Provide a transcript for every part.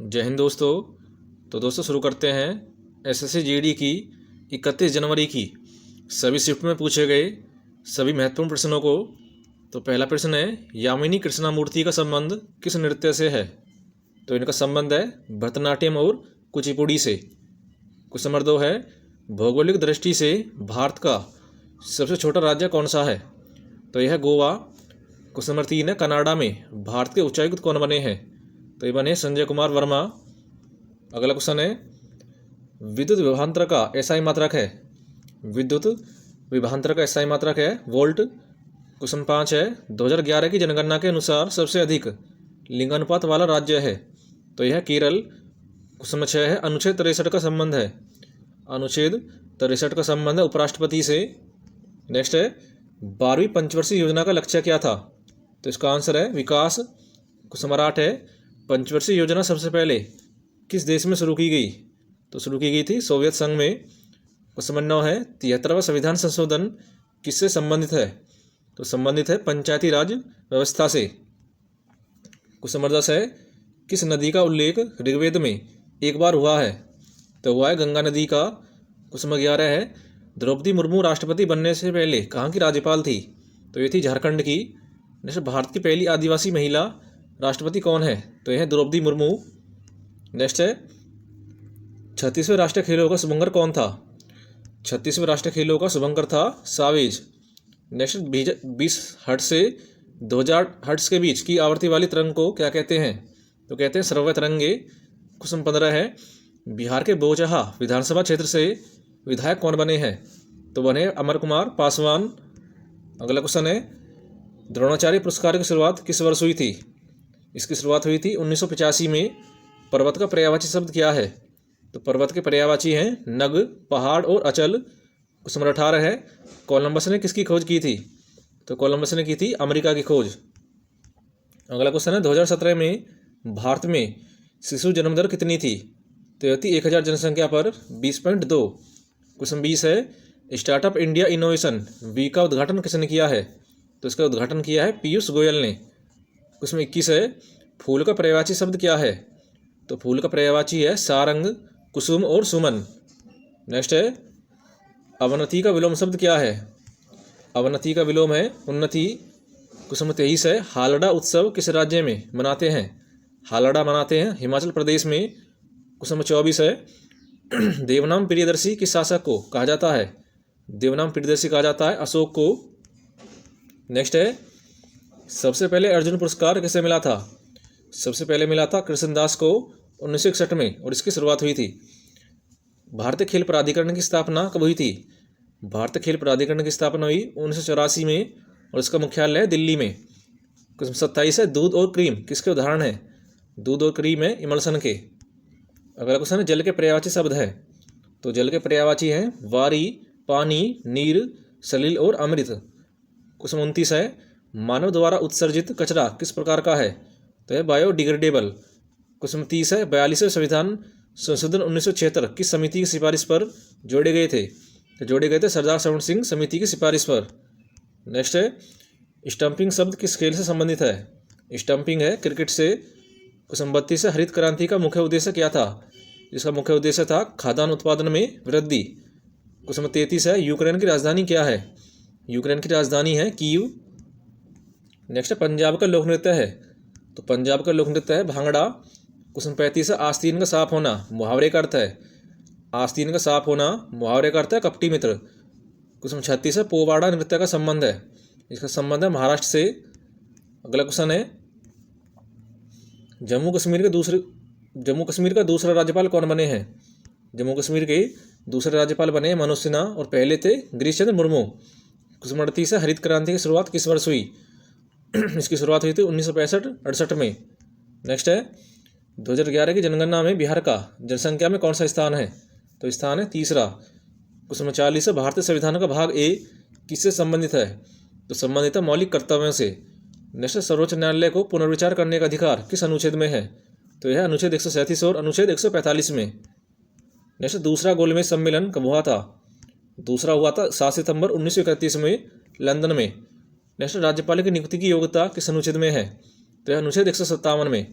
जय हिंद दोस्तों। तो दोस्तों शुरू करते हैं एसएससी जीडी की 31 जनवरी की सभी शिफ्ट में पूछे गए सभी महत्वपूर्ण प्रश्नों को। तो पहला प्रश्न है, यामिनी कृष्णामूर्ति का संबंध किस नृत्य से है? तो इनका संबंध है भरतनाट्यम और कुचिपुड़ी से। क्वेश्चन नंबर 2 है, भौगोलिक दृष्टि से भारत का सबसे छोटा राज्य कौन सा है? तो यह है गोवा। क्वेश्चन नंबर 3 है, कनाडा में भारत के उच्चायुक्त कौन बने हैं? तो ये बने संजय कुमार वर्मा। अगला क्वेश्चन है, विद्युत विभवांतर का एसआई मात्रक है? विद्युत विभवांतर का एसआई मात्रक है वोल्ट। क्वेश्चन 5 है, 2011 की जनगणना के अनुसार सबसे अधिक लिंगानुपात वाला राज्य है? तो यह केरल। क्वेश्चन नंबर 6 है, अनुच्छेद 63 का संबंध है? अनुच्छेद 63 का संबंध है उपराष्ट्रपति से। नेक्स्ट है, 12वीं पंचवर्षीय योजना का लक्ष्य क्या था? तो इसका आंसर है विकास। क्वेश्चन नंबर 8 है, पंचवर्षीय योजना सबसे पहले किस देश में शुरू की गई? तो शुरू की गई थी सोवियत संघ में। क्वेश्चन नंबर 9 है, 73वां संविधान संशोधन किससे संबंधित है? तो संबंधित है पंचायती राज व्यवस्था से। क्वेश्चन नंबर 10 है, किस नदी का उल्लेख ऋग्वेद में एक बार हुआ है? तो हुआ है गंगा नदी का। क्वेश्चन नंबर 11 है, द्रौपदी मुर्मू राष्ट्रपति बनने से पहले कहाँ की राज्यपाल थी? तो ये थी झारखंड की। नेक्स्ट, भारत की पहली आदिवासी महिला राष्ट्रपति कौन है? तो यह है द्रौपदी मुर्मू। नेक्स्ट है, 36वें राष्ट्रीय खेलों का शुभंकर कौन था? 36वें राष्ट्रीय खेलों का शुभंकर था सावेज। नेक्स्ट, 20 हर्ट्ज से 2000 हर्ट्ज के बीच की आवृत्ति वाली तरंग को क्या कहते हैं? तो कहते हैं श्रव्य तरंगे। क्वेश्चन 15 है, बिहार के बोचहा विधानसभा क्षेत्र से विधायक कौन बने हैं? तो बने अमर कुमार पासवान। अगला क्वेश्चन है, द्रोणाचार्य पुरस्कार की शुरुआत किस वर्ष हुई थी? इसकी शुरुआत हुई थी 1985 में। पर्वत का पर्यायवाची शब्द क्या है? तो पर्वत के पर्यायवाची हैं नग, पहाड़ और अचल। क्वेश्चन नंबर 18 है, कोलंबस ने किसकी खोज की थी? तो कोलंबस ने की थी अमेरिका की खोज। अगला क्वेश्चन है, 2017 में भारत में शिशु जन्म दर कितनी थी? तो यह थी 1000 जनसंख्या पर 20.2। क्वेश्चन 20 है, स्टार्टअप इंडिया इनोवेशन वीक का उद्घाटन किसने किया है? तो इसका उद्घाटन किया है पीयूष गोयल ने। क्वेश्चन 21 है, फूल का पर्यायवाची शब्द क्या है? तो फूल का पर्यायवाची है सारंग, कुसुम और सुमन। नेक्स्ट है, अवनति का विलोम शब्द क्या है? अवनति का विलोम है उन्नति। क्वेश्चन 23 है, हालड़ा उत्सव किस राज्य में मनाते हैं? हालड़ा मनाते हैं हिमाचल प्रदेश में। क्वेश्चन 24 है, देवनाम प्रियदर्शी किस शासक को कहा जाता है? देवनाम प्रियदर्शी कहा जाता है अशोक को। नेक्स्ट है, सबसे पहले अर्जुन पुरस्कार किसे मिला था? सबसे पहले मिला था कृष्णदास को 1961 में और इसकी शुरुआत हुई थी। भारतीय खेल प्राधिकरण की स्थापना कब हुई थी? भारतीय खेल प्राधिकरण की स्थापना हुई 1984 में और इसका मुख्यालय है दिल्ली में। क्वेश्चन 27 है, दूध और क्रीम किसके उदाहरण है? दूध और क्रीम है इमल्सन के। अगला क्वेश्चन है, जल के पर्यायवाची शब्द है? तो जल के पर्यायवाची हैं वारी, पानी, नीर, सलिल और अमृत। क्वेश्चन 29 है, मानव द्वारा उत्सर्जित कचरा किस प्रकार का है? तो है बायोडिग्रेडेबल। क्वेश्चन 30 है, 42वें संविधान संशोधन 1976 किस समिति की सिफारिश पर जोड़े गए थे? तो जोड़े गए थे सरदार शरण सिंह समिति की सिफारिश पर। नेक्स्ट है, स्टंपिंग शब्द किस खेल से संबंधित है? स्टंपिंग है क्रिकेट से। क्वेश्चन 32 है, हरित क्रांति का मुख्य उद्देश्य क्या था? इसका मुख्य उद्देश्य था खाद्यान्न उत्पादन में वृद्धि। क्वेश्चन 33 है, यूक्रेन की राजधानी क्या है? यूक्रेन की राजधानी है कीव। नेक्स्ट, पंजाब का लोक नृत्य है? तो पंजाब का लोक नृत्य है भांगड़ा। क्वेश्चन 35 है, आस्तीन का साफ होना मुहावरे का अर्थ है? आस्तीन का साफ होना मुहावरे का अर्थ है कपटी मित्र। क्वेश्चन 36 है, पोवाड़ा नृत्य का संबंध है? इसका संबंध है महाराष्ट्र से। अगला क्वेश्चन है, जम्मू कश्मीर का दूसरा राज्यपाल कौन बने हैं? जम्मू कश्मीर के दूसरे राज्यपाल बने मनोज सिन्हा और पहले थे गिरीश चंद्र मुर्मू। क्वेश्चन 38 है, हरित क्रांति की शुरुआत किस वर्ष हुई? इसकी शुरुआत हुई थी 1965-68 में। नेक्स्ट है, 2011 की जनगणना में बिहार का जनसंख्या में कौन सा स्थान है? तो स्थान है तीसरा। क्वेश्चन 40 है, भारतीय संविधान का भाग ए किससे संबंधित है? तो संबंधित है मौलिक कर्तव्यों से। नेक्स्ट, सर्वोच्च न्यायालय को पुनर्विचार करने का अधिकार किस अनुच्छेद में है? तो यह अनुच्छेद 137 और अनुच्छेद 145 में। नेक्स्ट, दूसरा गोलमेज सम्मेलन कब हुआ था? दूसरा हुआ था 7 सितंबर 1931 में लंदन में। नेक्स्ट, राज्यपाल की नियुक्ति की योग्यता किस अनुच्छेद में है? तो यह अनुच्छेद 157 में।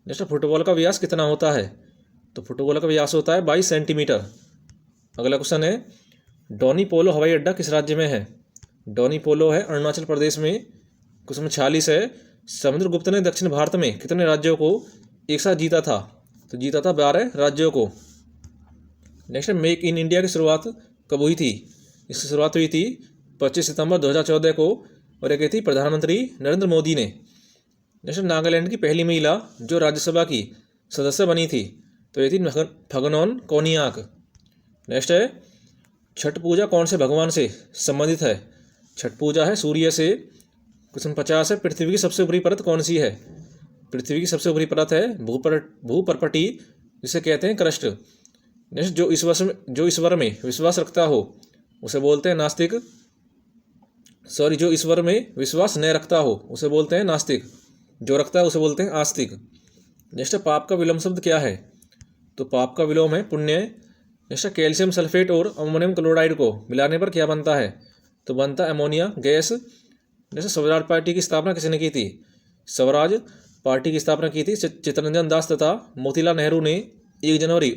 नेक्स्ट फुटबॉल का व्यास कितना होता है? तो फुटबॉल का व्यास होता है 22 सेंटीमीटर। अगला क्वेश्चन है, डोनी पोलो हवाई अड्डा किस राज्य में है? डोनी पोलो है अरुणाचल प्रदेश में। क्वेश्चन 46 है, समुद्रगुप्त ने दक्षिण भारत में कितने राज्यों को एक साथ जीता था? तो जीता था 12 राज्यों को। नेक्स्ट, मेक इन इंडिया की शुरुआत कब हुई थी? इसकी शुरुआत हुई थी 25 सितंबर 2014 को, और ये की थी प्रधानमंत्री नरेंद्र मोदी ने। नेक्स्ट, नागालैंड की पहली महिला जो राज्यसभा की सदस्य बनी थी, तो ये थी फगनौन कोनियाक। नेक्स्ट है, छठ पूजा कौन से भगवान से संबंधित है? छठ पूजा है सूर्य से। क्वेश्चन 50 है, पृथ्वी की सबसे ऊपरी परत कौन सी है? पृथ्वी की सबसे ऊपरी परत है भूपर्पटी, जिसे कहते हैं क्रस्ट। नेक्स्ट, जो ईश्वर में विश्वास रखता हो उसे बोलते हैं नास्तिक। जो ईश्वर में विश्वास न रखता हो उसे बोलते हैं नास्तिक, जो रखता है उसे बोलते हैं आस्तिक। नेक्स्ट, पाप का विलोम शब्द क्या है? तो पाप का विलोम है पुण्य। नेक्स्ट, कैल्शियम सल्फेट और अमोनियम क्लोराइड को मिलाने पर क्या बनता है? तो बनता है ammonia gas. Next, Swaraj party की स्थापना किसने की थी? स्वराज पार्टी की स्थापना की थी चित्तरंजन दास तथा मोतीलाल नेहरू ने 1 जनवरी